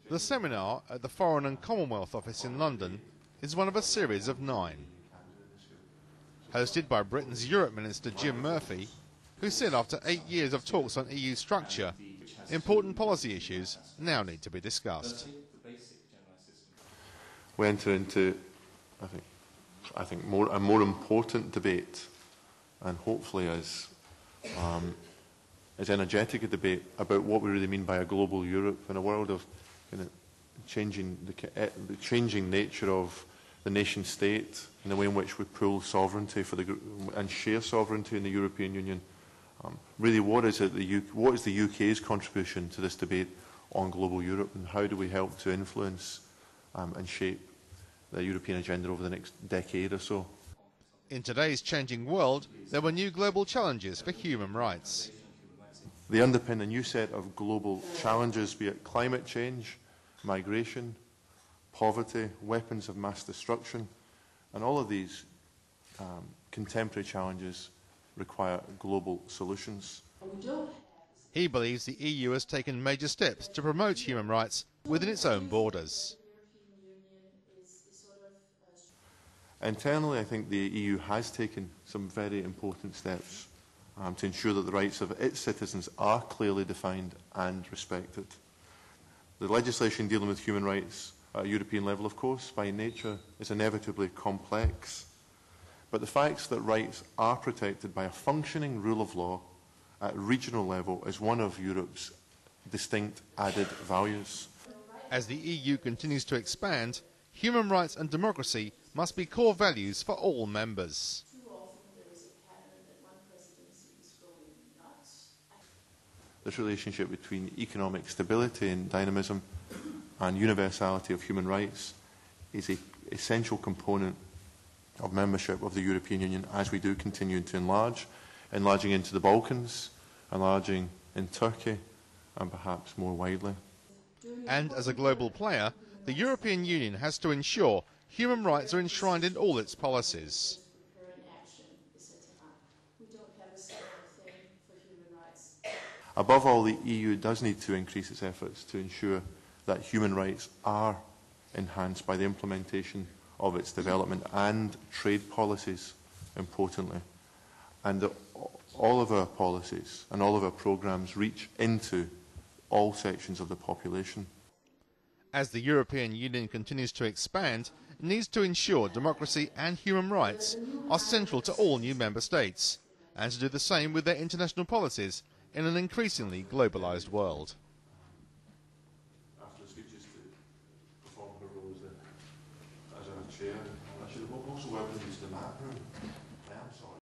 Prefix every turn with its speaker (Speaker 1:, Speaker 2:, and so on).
Speaker 1: The seminar at the Foreign and Commonwealth Office in London is one of a series of 9. Hosted by Britain's Europe Minister Jim Murphy, who said after 8 years of talks on EU structure, important policy issues now need to be discussed.
Speaker 2: We enter into, I think a more important debate, and hopefully as energetic a debate about what we really mean by a global Europe in a world of changing the changing nature of the nation state and the way in which we pool sovereignty and share sovereignty in the European Union. Really, what is the UK's contribution to this debate on global Europe, and how do we help to influence and shape the European agenda over the next decade or so?
Speaker 1: In today's changing world, there were new global challenges for human rights.
Speaker 2: They underpin a new set of global challenges, be it climate change, migration, poverty, weapons of mass destruction, and all of these contemporary challenges require global solutions.
Speaker 1: He believes the EU has taken major steps to promote human rights within its own borders.
Speaker 2: Internally, I think the EU has taken some very important steps to ensure that the rights of its citizens are clearly defined and respected. The legislation dealing with human rights at a European level, of course, by nature, is inevitably complex. But the fact that rights are protected by a functioning rule of law at regional level is one of Europe's distinct added values.
Speaker 1: As the EU continues to expand, human rights and democracy must be core values for all members.
Speaker 2: This relationship between economic stability and dynamism and universality of human rights is an essential component of membership of the European Union as we do continue to enlarging into the Balkans, enlarging in Turkey, and perhaps more widely.
Speaker 1: And as a global player, the European Union has to ensure human rights are enshrined in all its policies.
Speaker 2: Above all, the EU does need to increase its efforts to ensure that human rights are enhanced by the implementation of its development and trade policies, importantly, and that all of our policies and all of our programmes reach into all sections of the population.
Speaker 1: As the European Union continues to expand, it needs to ensure democracy and human rights are central to all new member states, and to do the same with their international policies in an increasingly globalised world.
Speaker 2: After the speeches to perform her role as our chair, I should have also welcomed you to the map room.